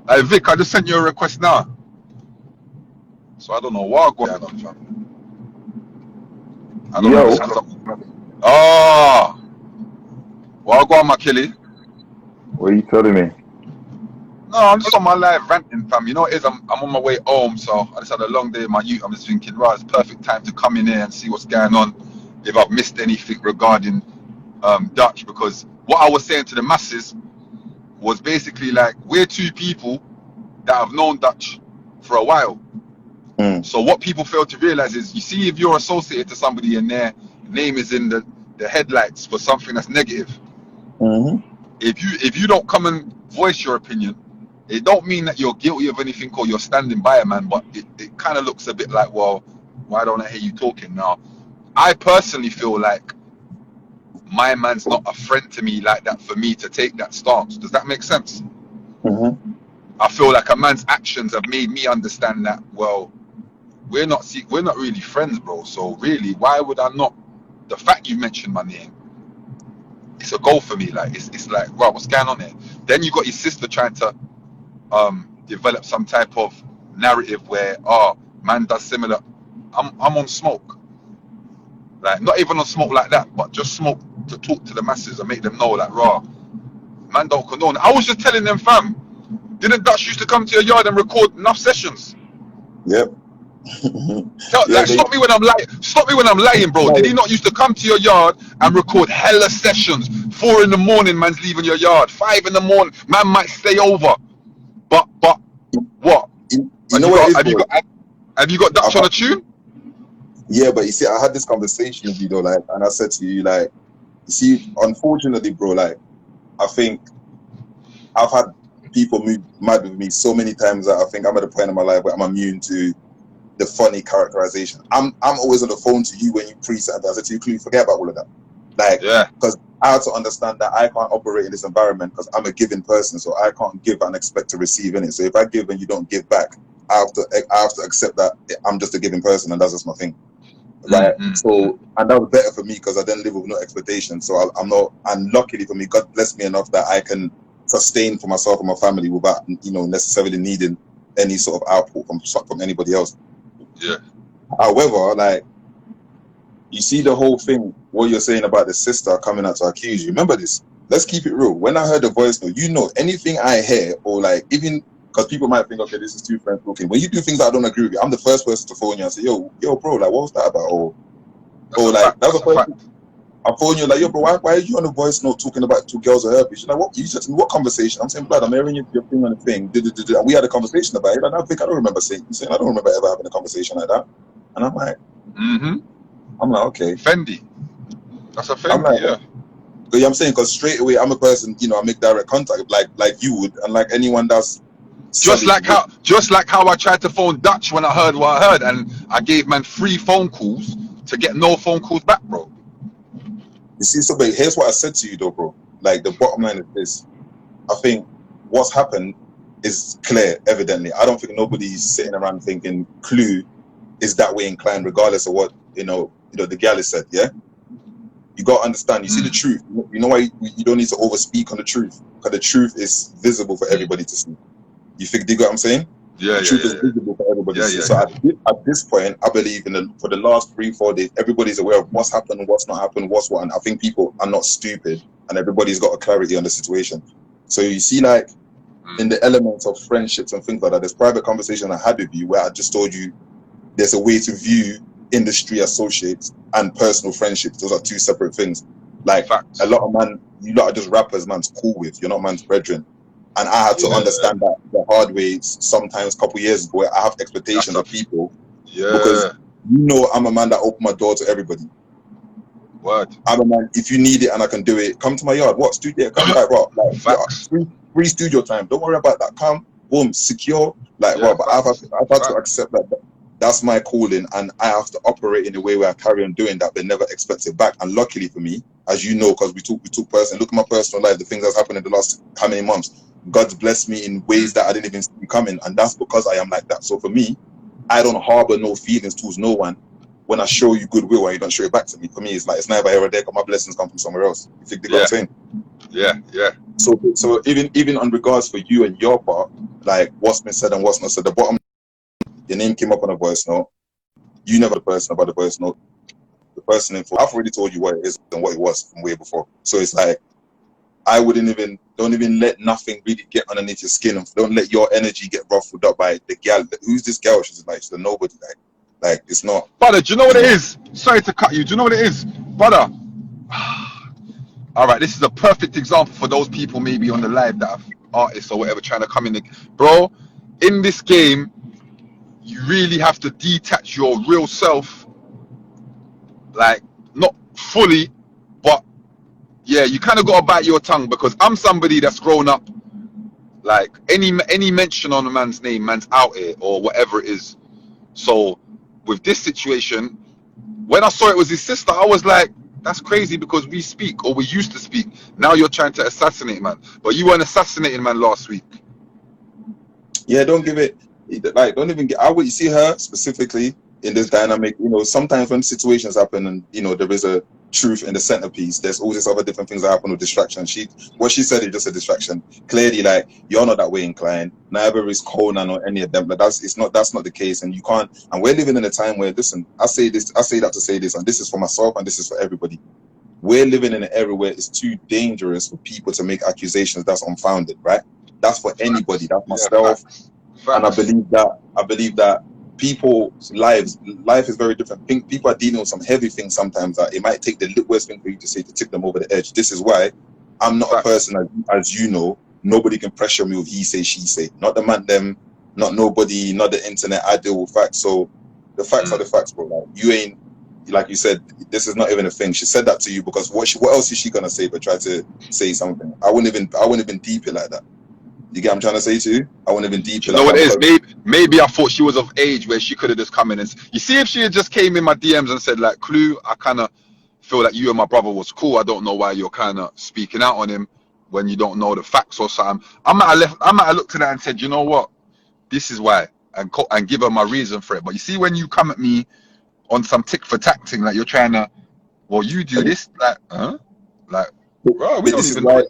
Hey Vic, I just sent you a request now. So I don't know what going on, fam. I don't know if it's Yo, because I'm. Oh, what going on, my killie? what are you telling me? No, I'm just on my live ranting, fam. You know what it is? I'm on my way home, so I just had a long day in my youth. I'm just thinking, right, it's perfect time to come in here and see what's going on. If I've missed anything regarding Dutch, because what I was saying to the masses was basically like we're two people that have known Dutch for a while. Mm, So what people fail to realize is, you see, if you're associated to somebody and their name is in the headlights for something that's negative, mm-hmm. if you don't come and voice your opinion, it don't mean that you're guilty of anything or you're standing by a man, but it kind of looks a bit like, well, why don't I hear you talking now? I personally feel like my man's not a friend to me like that for me to take that stance. Does that make sense? Mm-hmm. I feel like a man's actions have made me understand that, well, we're not really friends, bro. So really, why would I not? The fact you mentioned my name, it's a goal for me. Like it's like, wow, what's going on here? Then you got your sister trying to develop some type of narrative where, oh, man does similar. I'm on smoke, like not even on smoke like that, but just smoke to talk to the masses and make them know that, raw, man don't condone. I was just telling them, fam, didn't Dutch used to come to your yard and record enough sessions? Yep. Yeah, Like, they stop me when I'm lying. Stop me when I'm lying, bro. Did he no, not used to come to your yard and record hella sessions? 4 in the morning, man's leaving your yard. 5 in the morning, man might stay over. But what? you Have know you what it got? is, Have you bro? got? Have you got I've Dutch on had, a tune? yeah, but you see, I had this conversation with you though, like, and I said to you, like, you see, unfortunately, bro, like, I think I've had people move mad with me so many times that I think I'm at a point in my life where I'm immune to the funny characterization. I'm always on the phone to you when you pre-set. I said to you, "Clue, forget about all of that." Like, Yeah. because I have to understand that I can't operate in this environment because I'm a giving person, so I can't give and expect to receive in it. So if I give and you don't give back, I have to accept that I'm just a giving person, and that's just my thing, right? So, and that was better for me because I then live with no expectation. So I'm not, and luckily for me, God blessed me enough that I can sustain for myself and my family without, necessarily needing any sort of output from anybody else. Yeah. However, like, you see the whole thing, what you're saying about the sister coming out to accuse you. Remember this. Let's keep it real. When I heard the voice note, anything I hear, or like, even because people might think, okay, this is two friends talking. When you do things that I don't agree with, I'm the first person to phone you and say, yo, bro, like, what was that about? That's Or a like, fact. that's That's the a first fact. thing. I phone you like, yo, bro, why are you on the voice note talking about two girls with herpes? She's like, what? You said to me, what conversation? I'm saying, blood, I'm hearing your thing on the thing. And we had a conversation about it. And I don't remember saying, I don't remember ever having a conversation like that. And Mm-hmm. I'm like, okay. Fendi. That's a I'm Fendi. like, Yeah. you know what I'm saying? Because straight away, I'm a person, I make direct contact, like you would, and like anyone that's Just solid like with. how I tried to phone Dutch when I heard what I heard, and I gave man 3 phone calls to get no phone calls back, bro. You see, so but here's what I said to you, though, bro. Like, the bottom line is this: I think what's happened is clear, evidently. I don't think nobody's sitting around thinking Clue is that way inclined, regardless of what the gal has said. Yeah, you got to understand. You see the Mm. truth. You know why you don't need to overspeak on the truth, because the truth is visible for Mm. everybody to see. Do you get what I'm saying? Yeah, The yeah, truth yeah, is yeah, visible for everybody to yeah, see. yeah, So yeah. at this point, I believe for the last 3-4 days, everybody's aware of what's happened, what's not happened, what's what. And I think people are not stupid, and everybody's got a clarity on the situation. So you see, like, in Mm. the elements of friendships and things like that, there's private conversation I had with you where I just told you there's a way to view industry associates and personal friendships. Those are two separate things. Like, a Facts. lot of man, you lot are just rappers man's cool with. You're not man's brethren. And I had to Yeah. understand that the hard way sometimes a couple of years ago, where I have That's expectations a of people because yeah. I'm a man that opened my door to everybody. Word. I'm a man, if you need it and I can do it, come to my yard. What studio? Come, like, what? Like, yeah, Facts. free studio time. Don't worry about that. Come, boom, secure. Like, Yeah. what? But Facts. I've had to Facts. accept that that's my calling, and I have to operate in a way where I carry on doing that, but never expect it back. And luckily for me, as you know, because we talk person, look at my personal life, the things that's happened in the last how many months. God's blessed me in ways Mm. that I didn't even see coming, and that's because I am like that. So for me, I don't harbor no feelings towards no one. When I show you goodwill and you don't show it back to me, for me, it's like it's never here or there. Because my blessings come from somewhere else. You think what I'm Yeah. saying? Yeah. Yeah. So even on regards for you and your part. like what's been said and what's not said. The bottom, your name came up on a voice note. You never the person about the voice note. The person in I've already told you what it is and what it was from way before. So it's like I don't even let nothing really get underneath your skin, and don't let your energy get ruffled up by the gal. Who's this gal? She's like, she's a nobody. Like it's not. Brother, do you know what You it know. is? Sorry to cut you. Do you know what it is? Brother, all right, this is a perfect example for those people maybe on the live that are artists or whatever trying to come in. Bro, in this game, you really have to detach your real self, like, not fully, but yeah, you kind of got to bite your tongue, because I'm somebody that's grown up, like, any mention on a man's name, man's out here, or whatever it is. So, with this situation, when I saw it was his sister, I was like, that's crazy, because we speak, or we used to speak. Now you're trying to assassinate man. But you weren't assassinating man last week. Yeah, don't give it. Like, don't even get. I would see her specifically in this dynamic. You know, sometimes when situations happen, and you know there is a truth in the centerpiece, there's all these other different things that happen with distraction. What she said is just a distraction. Clearly, like you're not that way inclined. Neither is Conan or any of them. But that's not the case, and you can't. And we're living in a time where, listen, I say that to say this, and this is for myself, and this is for everybody. We're living in an era where it's too dangerous for people to make accusations that's unfounded, right? That's for anybody. Facts. That's Yeah, myself. facts. And I Facts. believe that people's life is very different. People are dealing with some heavy things sometimes that it might take the littlest thing for you to say to tip them over the edge. This is why I'm not a Facts. person, as you know, nobody can pressure me with he say, she say. Not the man, them, not nobody, not the internet. I deal with facts. So the facts are the facts, bro. Like, you ain't, like you said, this is not even a thing. She said that to you because what else is she gonna say but try to say something? I wouldn't even deep it like that. You get what I'm trying to say to you? I wouldn't even deep Do it you know like what that it is? because Maybe I thought she was of age where she could have just come in and you see, if she had just came in my DMs and said like, Clue, I kind of feel like you and my brother was cool. I don't know why you're kind of speaking out on him when you don't know the facts or something. I might have looked at that and said, you know what, this is why, and give her my reason for it. But you see, when you come at me on some tick for tack thing, like you're trying to, well, you do this, like, huh? Like, bro, we don't this is even know why it.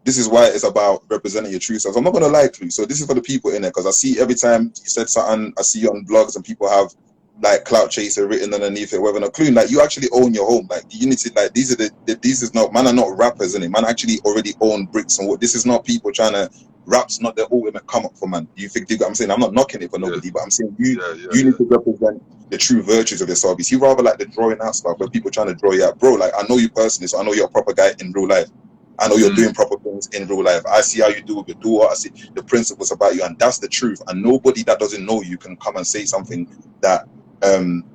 it's about representing your true self. I'm not gonna lie to you. So this is for the people in there because I see every time you said something, I see you on blogs and people have like clout chaser written underneath it, whether not clue. Like you actually own your home. Like you need to like these are these is not man are not rappers in it. Man actually already own bricks and what this is not people trying to rap's not the ultimate come up for man. You think I'm saying I'm not knocking it for Yeah, nobody, but I'm saying you yeah, yeah, you need yeah. to represent the true virtues of yourself. You see rather like the drawing out stuff where people trying to draw you out. Bro, like I know you personally, so I know you're a proper guy in real life. I know you're doing proper things in real life. I see how you do with your daughter. I see the principles about you, and that's the truth. And nobody that doesn't know you can come and say something that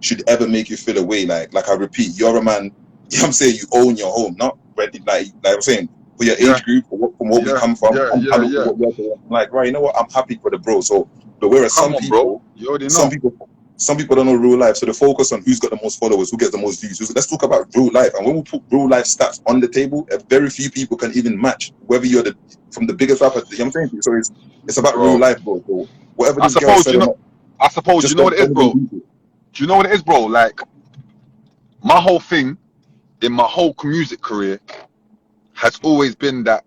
should ever make you feel away. Like I repeat, you're a man. You know what I'm saying? You own your home, not ready. Like I'm saying, for your Yeah, age group, from what we yeah, come from, yeah, I yeah, look at yeah. what we're doing. I'm like, right, you know what? I'm happy for the bro. So, but whereas Come on, bro. You already some know. people some people don't know real life, so they focus on who's got the most followers, who gets the most views. Let's talk about real life. And when we put real life stats on the table, very few people can even match whether you're from the biggest rapper. You know what I'm saying? So it's about real Bro, life, bro. So whatever I this girl suppose said, you I'm know. not, I suppose you just know what it is, don't even bro. deep it. Do you know what it is, bro? Like my whole thing in my whole music career has always been that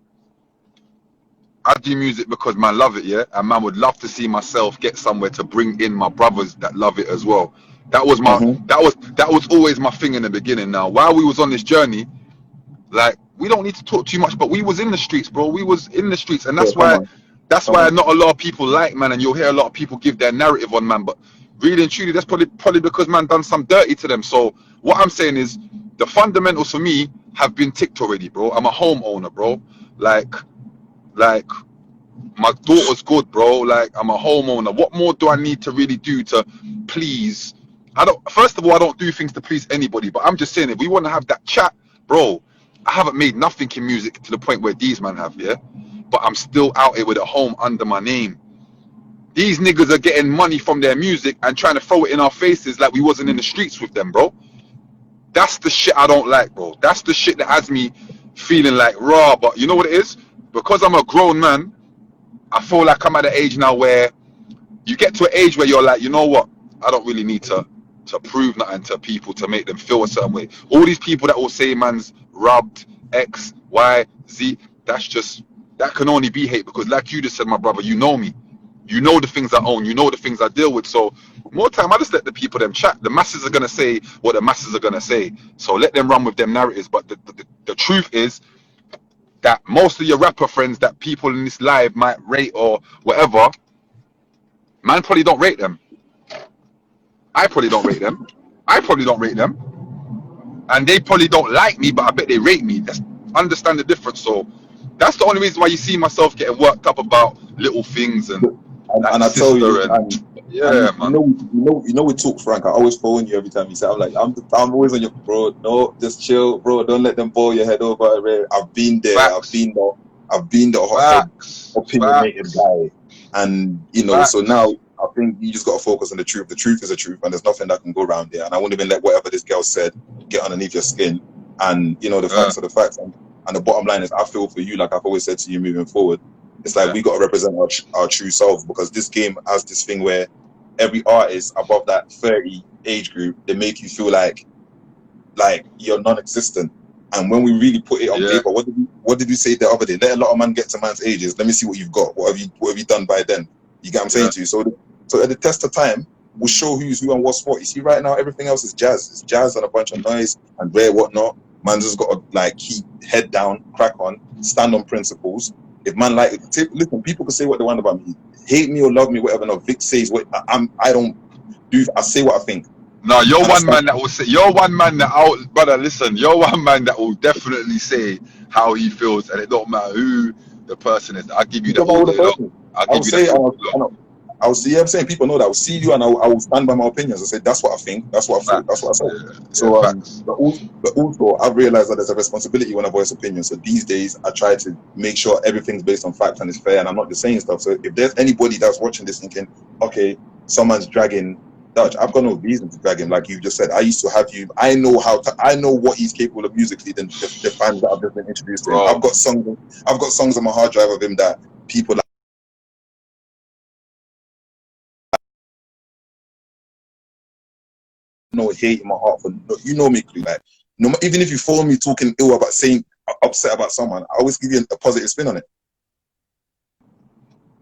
I do music because man love it, yeah, and man would love to see myself get somewhere to bring in my brothers that love it as well. That was my Mm-hmm. that was always my thing in the beginning. Now, while we was on this journey, like we don't need to talk too much, but we was in the streets, bro. We was in the streets, and Yeah, that's come why on. not a lot of people like man, and you'll hear a lot of people give their narrative on man, but really and truly, that's probably because man done some dirty to them. So what I'm saying is, the fundamentals for me have been ticked already, bro. I'm a homeowner, bro. Like like my daughter's good, bro. Like I'm a homeowner. What more do I need to really do to please? I don't. First of all, I don't do things to please anybody. But I'm just saying, if we want to have that chat, bro, I haven't made nothing in music to the point where these man have, yeah. But I'm still out here with a home under my name. These niggas are getting money from their music and trying to throw it in our faces like we wasn't in the streets with them, bro. That's the shit I don't like, bro. That's the shit that has me feeling like raw. But you know what it is? Because I'm a grown man, I feel like I'm at an age now where you get to an age where you're like, you know what? I don't really need to prove nothing to people to make them feel a certain way. All these people that will say man's rubbed X, Y, Z, that's just that can only be hate because like you just said, my brother, you know me. You know the things I own. You know the things I deal with. So more time, I just let the people them chat. The masses are gonna say what the masses are gonna say. So let them run with them narratives. But the truth is that most of your rapper friends that people in this live might rate or whatever, man probably don't rate them. I probably don't rate them. I probably don't rate them. And they probably don't like me, but I bet they rate me. That's understand the difference. So that's the only reason why you see myself getting worked up about little things and like And I tell you, sister and and yeah, man. we talk, Frank. I always phone you every time you say, I'm like, I'm always on your, bro. No, just chill, bro. Don't let them bowl your head over. Ray. I've been there. Facts, I've been the hothead, facts, opinionated facts, guy, and so now facts. I think you just got to focus on the truth. The truth is the truth, and there's nothing that can go around there. And I won't even let whatever this girl said get underneath your skin. And the Yeah, facts are the facts. And the bottom line is, I feel for you, like I've always said to you, moving forward. It's like yeah, we got to represent our true self, because this game has this thing where every artist above that 30 age group, they make you feel like you're non-existent. And when we really put it on yeah, paper, what did you say the other day? Let a lot of man get to man's ages. Let me see what you've got. What have you done by then? You get what I'm saying yeah, to you? So at the test of time, we'll show who's who and what's what. You see, right now everything else is jazz. It's jazz and a bunch of noise and rare whatnot. Man just got to keep head down, crack on, stand on principles. If man listen, people can say what they want about me, hate me or love me, whatever. No, Vic says what I don't do. I say what I think, no, you're and I one stand. man that will say. You're one man that I'll, brother. Listen, you're one man that will definitely say how he feels, and it don't matter who the person is. I'll give you Think that about all all the day long. person. I'll I will give you that say, all day long. I will see. Yeah, I'm saying people know that. I will see you, and I will stand by my opinions. I say that's what I think. That's what I thought. That's what I Facts. said. Yeah, yeah, So facts. but also, I've realized that there's a responsibility when I voice opinions. So these days, I try to make sure everything's based on facts and it's fair, and I'm not just saying stuff. So if there's anybody that's watching this thinking, okay, someone's dragging Dutch, I've got no reason to drag him. Like you just said, I used to have you. I know what he's capable of musically than the fans that I've just been introduced to him. Bro, I've got songs on my hard drive of him that people no hate in my heart for. Me, like no, even if you follow me talking ill about saying upset about someone, I always give you a positive spin on it.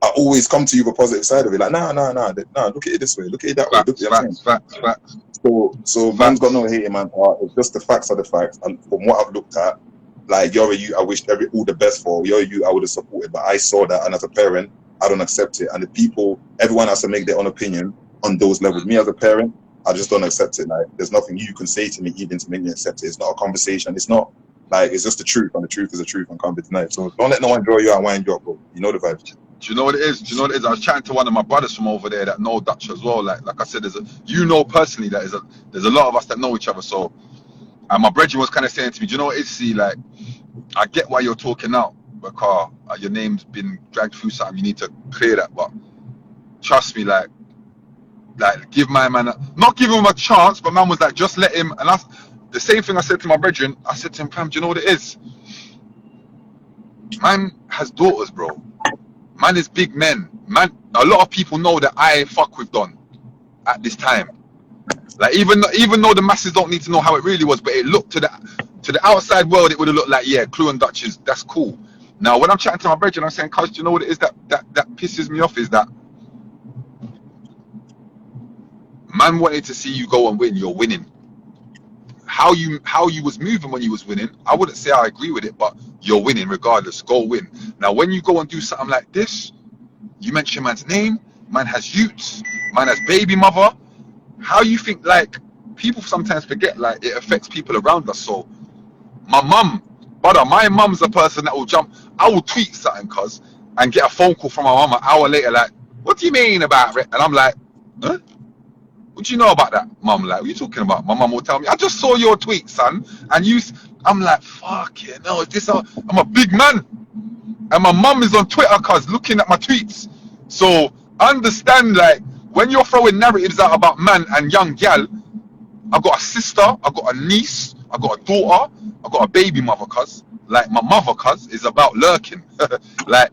I always come to you with a positive side of it. Like, look at it this way, look at it that way. Look, facts, you know what I'm saying? facts, facts, facts, So man's got no facts. hate in man's heart. It's just the facts are the facts. And from what I've looked at, like you're a you I wished all the best for. You're a you I would have supported, but I saw that, and as a parent, I don't accept it. And the people, everyone has to make their own opinion on those levels. Me as a parent, I just don't accept it. Like there's nothing you can say to me even to make me accept it. It's not a conversation. It's not it's just the truth, and the truth is the truth and can't be denied. So don't let no one draw you out and wind you up, bro. You know the vibes. Do you know what it is? Do you know what it is? I was chatting to one of my brothers from over there that know Dutch as well. Like I said, personally that there's a lot of us that know each other. So, and my brethren was kind of saying to me, do you know what it is? See, like I get why you're talking out because your name's been dragged through something. You need to clear that. But trust me, give my man, not give him a chance, but man was like, just let him. And that's the same thing I said to my brethren. I said to him, fam, do you know what it is? Man has daughters, bro. Man is big men. Man, a lot of people know that I fuck with Don at this time. Like even though the masses don't need to know how it really was, but it looked to the outside world, it would have looked like, yeah, Clue and Dutch that's cool. Now when I'm chatting to my brethren, I'm saying, cuz, do you know what it is that pisses me off is that man wanted to see you go and win. You're winning. How you was moving when you was winning, I wouldn't say I agree with it, but you're winning regardless. Go win. Now when you go and do something like this, you mention man's name, man has youths, man has baby mother. How you think people sometimes forget it affects people around us. So my mum's the person that will jump. I will tweet something, cuz, and get a phone call from my mum an hour later, like, what do you mean about it? And I'm like, huh? What do you know about that, mum? Like, what are you talking about? My mum will tell me, I just saw your tweet, son, and I'm like, fuck yeah, no, I'm a big man, and my mum is on Twitter, cuz, looking at my tweets. So understand, when you're throwing narratives out about man and young gal, I've got a sister, I've got a niece, I've got a daughter, I've got a baby mother, cuz. Like, my mother, cuz, is about lurking. Like,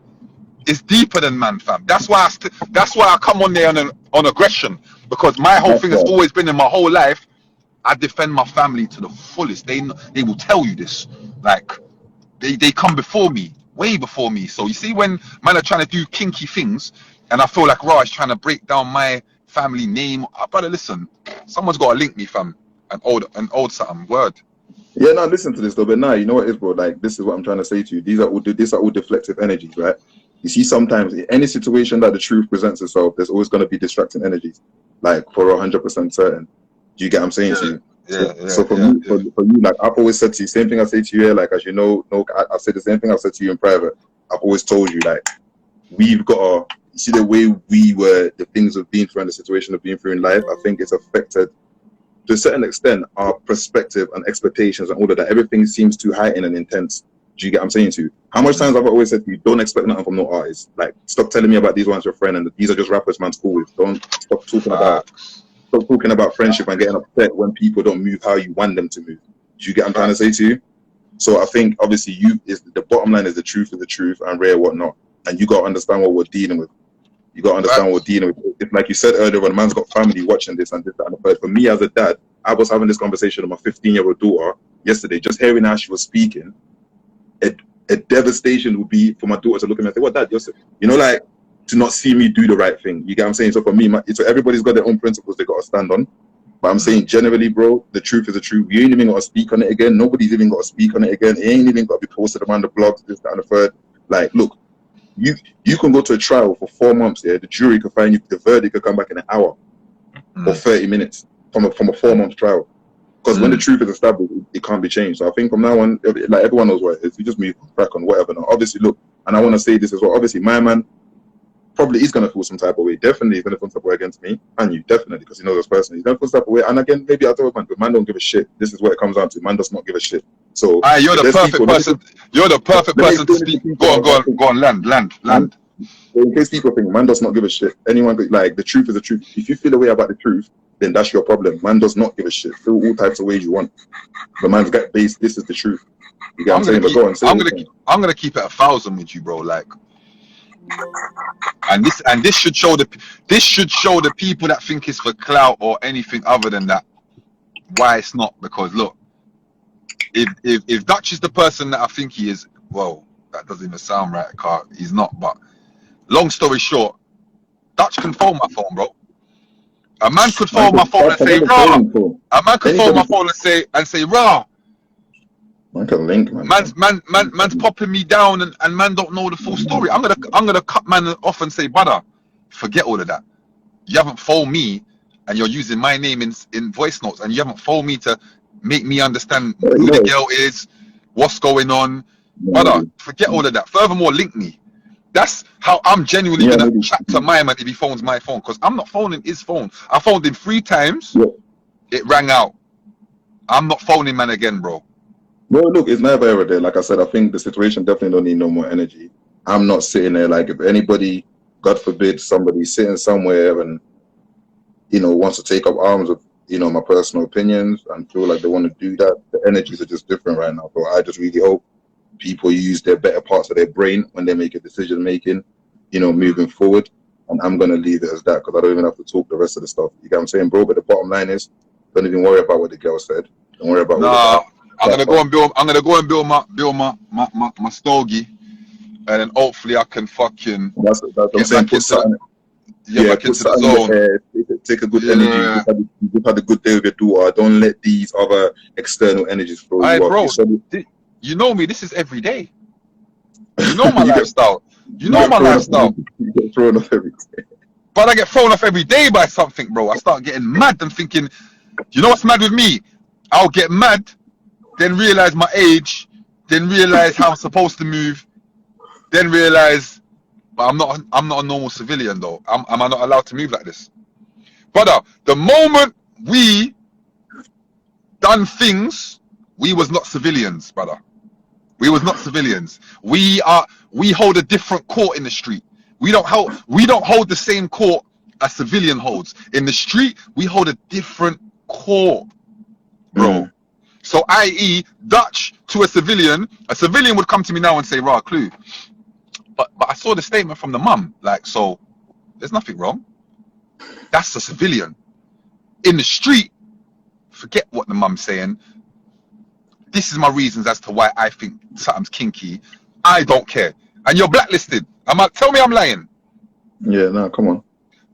it's deeper than man, fam. That's why I come on there on aggression, because my whole That's thing has right. always been in my whole life. I defend my family to the fullest. They will tell you this. Like, they come before me. way before me. So you see, when man are trying to do kinky things, and I feel like Raj trying to break down my family name, brother, listen, someone's got to link me, fam. An old something word. Yeah, no, listen to this though, but nah, you know what it is, bro? Like, this is what I'm trying to say to you. These are all deflective energies, right? You see, sometimes in any situation that the truth presents itself, there's always going to be distracting energies, like for 100% certain. Do you get what I'm saying to you? So for me, for you, like I've always said to you, same thing I say to you here, like as you know, I said the same thing I've said to you in private. I've always told you, like, we've got to, you see the way the things we've been through and the situation of being through in life, I think it's affected to a certain extent our perspective and expectations and all of that. Everything seems too heightened and intense. Do you get what I'm saying to you? How much times have I always said to you, don't expect nothing from no artists. Like, stop telling me about these ones your friend and these are just rappers man's cool with. Don't stop talking about friendship and getting upset when people don't move how you want them to move. Do you get what I'm trying to say to you? So I think obviously the bottom line is the truth and rare whatnot. And you got to understand what we're dealing with. You got to understand what we're dealing with. If, like you said earlier, when a man's got family watching this and this, that, and the third. For me as a dad, I was having this conversation with my 15-year-old daughter yesterday, just hearing how she was speaking. A devastation would be for my daughter to look at me and say, "What, Dad? You know, like, to not see me do the right thing." You get what I'm saying? So for me, so everybody's got their own principles they got to stand on. But I'm saying generally, bro, the truth is the truth. You ain't even got to speak on it again. Nobody's even got to speak on it again. It ain't even got to be posted around the blogs, this, that, and the third. Like, look, you can go to a trial for 4 months. Yeah, the jury can find you. The verdict could come back in an hour or 30 minutes from a 4-month trial. Because when the truth is established, it can't be changed. So I think from now on, like everyone knows what it is. You just move back on whatever. Now, obviously, look, and I want to say this as well. Obviously, my man probably is going to feel some type of way. Definitely he's going to feel some type of way against me and you, definitely, because he knows this person. He's going to feel some type of way. And again, maybe I told man, but man don't give a shit. This is what it comes down to. Man does not give a shit. So you're the perfect person. You're the perfect person to speak. Go on, land. In case people think man does not give a shit, anyone, like, the truth is the truth. If you feel a way about the truth, then that's your problem. Man does not give a shit. Feel all types of ways you want. The man's got base. This is the truth. You get what I'm saying? But go on. I'm gonna keep it 1,000 with you, bro. Like, and this should show the people that think it's for clout or anything other than that why it's not. Because look, if Dutch is the person that I think he is, well, that doesn't even sound right, car. He's not. But long story short, Dutch can phone my phone, bro. A man could phone my phone and say raw. A man could phone my phone and say raw. Man can link, man. Man's popping me down and man don't know the full story. I'm gonna cut man off and say, brother, forget all of that. You haven't phoned me and you're using my name in voice notes, and you haven't phoned me to make me understand who the girl is, what's going on. Brother, forget all of that. Furthermore, link me. That's how I'm genuinely gonna chat to my man if he phones my phone, because I'm not phoning his phone. I phoned him 3 times. It rang out. I'm not phoning man again, bro. No, look, it's never ever there. Like I said, I think the situation definitely don't need no more energy. I'm not sitting there like, if anybody, God forbid, somebody sitting somewhere and, you know, wants to take up arms with, you know, my personal opinions and feel like they want to do that, the energies are just different right now. So I just really hope people use their better parts of their brain when they make a decision making, you know, moving forward. And I'm going to leave it as that, because I don't even have to talk the rest of the stuff. You get what I'm saying, bro? But the bottom line is, don't even worry about what the girl said. Don't worry about what I'm gonna go and build my stogie, and then hopefully I can fucking that's get back into the zone. Take a good energy. You just had a good day with your daughter. Don't let these other external energies throw you off. Bro, you know me. This is every day. You know my lifestyle. You know my lifestyle. You get thrown off every day. But I get thrown off every day by something, bro. I start getting mad and thinking, you know what's mad with me? I'll get mad, then realize my age, then realize how I'm supposed to move, then realize, but I'm not a normal civilian though. Am I not allowed to move like this? Brother, the moment we done things, we was not civilians, brother. We was not civilians. We hold a different court in the street. We don't hold the same court a civilian holds. In the street, we hold a different court, bro. So, i.e., Dutch to a civilian would come to me now and say, "Rah, clue." But I saw the statement from the mum, like, so there's nothing wrong. That's a civilian. In the street, forget what the mum's saying. This is my reasons as to why I think something's kinky. I don't care. And you're blacklisted. Tell me I'm lying. Yeah, no, come on.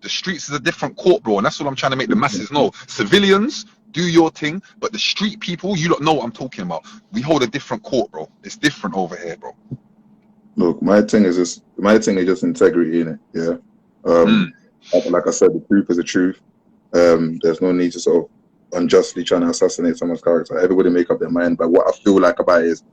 The streets is a different court, bro, and that's what I'm trying to make the masses know. Civilians, do your thing, but the street people, you don't know what I'm talking about. We hold a different court, bro. It's different over here, bro. Look, my thing is just integrity in it. Yeah. Mm. Like I said, the truth is the truth. There's no need to sort of unjustly trying to assassinate someone's character. Everybody make up their mind. But what I feel like about it is,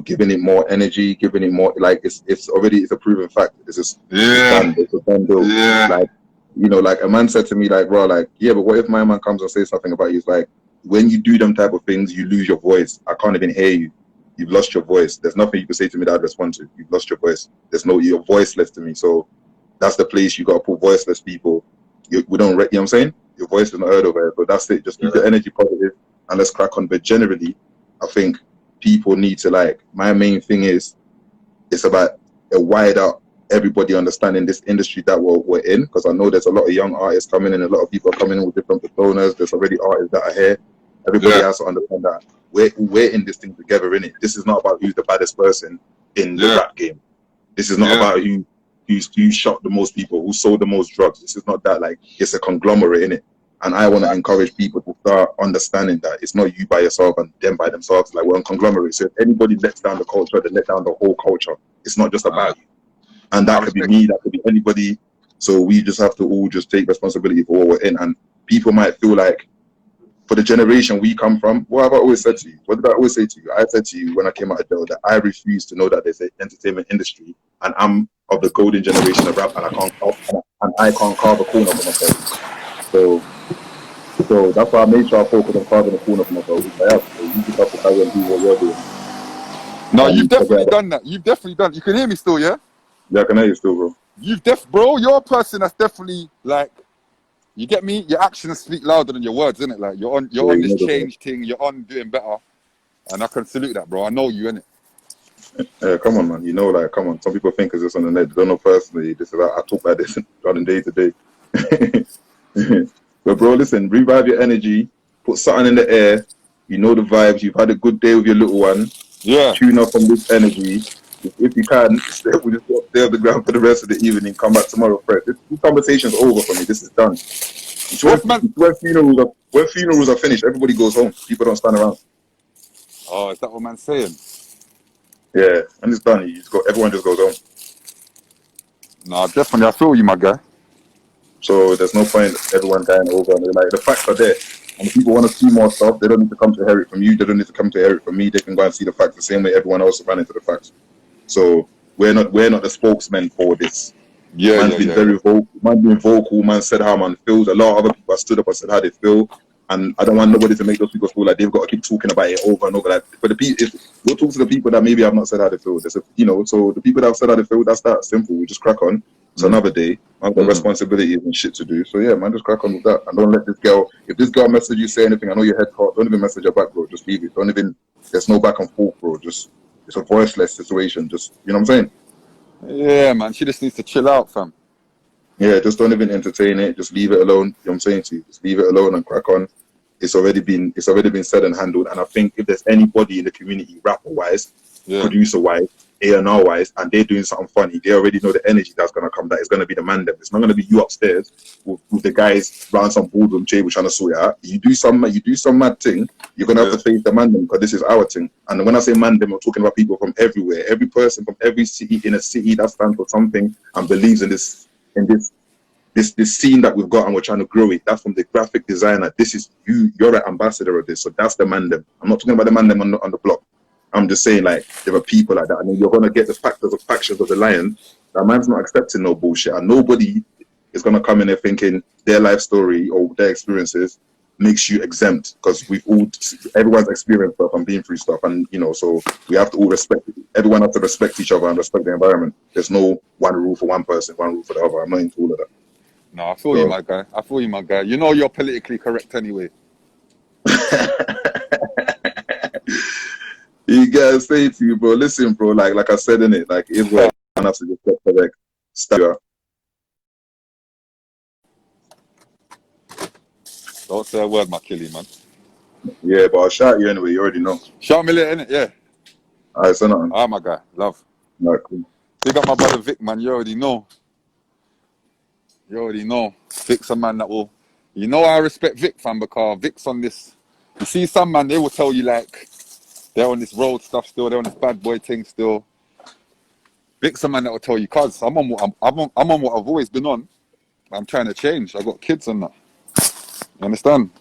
giving it more energy, giving it more, like it's a proven fact. It's Yeah, done. It's a done deal. yeah, Like, like a man said to me, like, bro, like, yeah, but what if my man comes and says something about you? It's like, when you do them type of things, you lose your voice. I can't even hear you. You've lost your voice. There's nothing you can say to me that I'd respond to. You've lost your voice. You're voiceless to me. So that's the place you got to put voiceless people. We don't, you know what I'm saying? Your voice is not heard over here. So that's it. Just keep the energy positive and let's crack on. But generally, I think people need to, like, my main thing is, it's about a wider everybody understanding this industry that we're in, because I know there's a lot of young artists coming in, a lot of people are coming in with different personas. There's already artists that are here. Everybody yeah, has to understand that we're in this thing together, in it. This is not about who's the baddest person in the yeah, rap game. This is not yeah. about who shot the most people, who sold the most drugs. This is not that. Like, it's a conglomerate, in it. And I want to encourage people to start understanding that it's not you by yourself and them by themselves. Like, we're a conglomerate. So if anybody lets down the culture, they let down the whole culture. It's not just about you. And I that could be respect. me, that could be anybody. So we just have to all just take responsibility for what we're in. And people might feel like, for the generation we come from, what have I always said to you? What did I always say to you? I said to you when I came out of jail that I refuse to know that there's an entertainment industry, and I'm of the golden generation of rap, and I can't carve a corner for myself. So that's why I made sure I focus on carving a corner for myself, which I have. So you just have to carry on doing what you're doing. No, you've And definitely done that. You've definitely done. You can hear me still, yeah? yeah, I can hear you still, bro. Bro, you're a person that's definitely like, you get me? Your actions speak louder than your words, innit? Like, you're Yeah, on you this know the bro. change thing, you're on doing better. And I can salute that, bro. I know you, innit? Yeah, come on, man. Like, come on. Some people think it's just on the net. They don't know personally. This is I talk about this on day to day. But bro, listen, revive your energy, put something in the air. You know the vibes. You've had a good day with your little one. Yeah. Tune up on this energy. If you can, we just stay on the ground for the rest of the evening. Come back tomorrow, Fred. This conversation's over for me. This is done. It's What's man? when funerals are finished, everybody goes home. People don't stand around. Oh, is that what man's saying? Yeah, and it's done. Everyone just goes home. No, definitely. I feel you, my guy. So there's no point everyone dying over. And like, the facts are there. And if people want to see more stuff, they don't need to come to hear it from you. They don't need to come to hear it from me. They can go and see the facts the same way everyone else ran into the facts. So we're not the spokesmen for this. Yeah, Man's yeah, been yeah, very yeah. vocal. Man been vocal. Man said how man feels. A lot of other people have stood up and said how they feel. And I don't want nobody to make those people feel like they've got to keep talking about it over and over. Like, but we'll talk to the people that maybe have not said how they feel. So the people that have said how they feel, that's that simple. We just crack on. It's another day. I've got responsibilities and shit to do. So yeah, man, just crack on with that. And don't let this girl, if this girl message you, say anything, I know your head hot, don't even message her back, bro. Just leave it. There's no back and forth, bro. Just, it's a voiceless situation. Just, you know what I'm saying? Yeah, man. She just needs to chill out, fam. Yeah, just don't even entertain it. Just leave it alone. You know what I'm saying to you? Just leave it alone and crack on. It's already been said and handled. And I think if there's anybody in the community, rapper wise, Yeah. producer wise, A&R wise, and they're doing something funny, they already know the energy that's gonna come. That it's gonna be the man them. It's not gonna be you upstairs with the guys round some boardroom table trying to sort it out. You do some mad thing, you're gonna have to face the man them, because this is our thing. And when I say man them, I'm talking about people from everywhere. Every person from every city in a city that stands for something and believes in this scene that we've got, and we're trying to grow it. That's from the graphic designer. This is you're an ambassador of this. So that's the man them. I'm not talking about the man them on the block. I'm just saying, like, there are people like that, and then you're gonna get the factions of the lion. That man's not accepting no bullshit, and nobody is gonna come in there thinking their life story or their experiences makes you exempt, because everyone's experienced stuff and been through stuff, and so we have to all respect. Everyone has to respect each other and respect the environment. There's no one rule for one person, one rule for the other. I'm not into all of that. No, I feel you, So my guy. I feel you, my guy. You know you're politically correct anyway. you gotta say to you, bro. Listen, bro. Like I said in it, like it is what I have to just get correct. Don't say a word, my killie, man. Yeah, but I'll shout you anyway. You already know. Shout me later, innit? Yeah. Alright, so nothing. Ah, my guy, love. Alright, cool. Big up my brother Vic, man. You already know. You already know. Vic's a man that will. You know I respect Vic, fam, because Vic's on this. You see, some man they will tell you like they're on this road stuff still. They're on this bad boy thing still. Vic's a man that will tell you, cuz I'm on what I'm on what I've always been on. I'm trying to change. I got kids and that. You understand?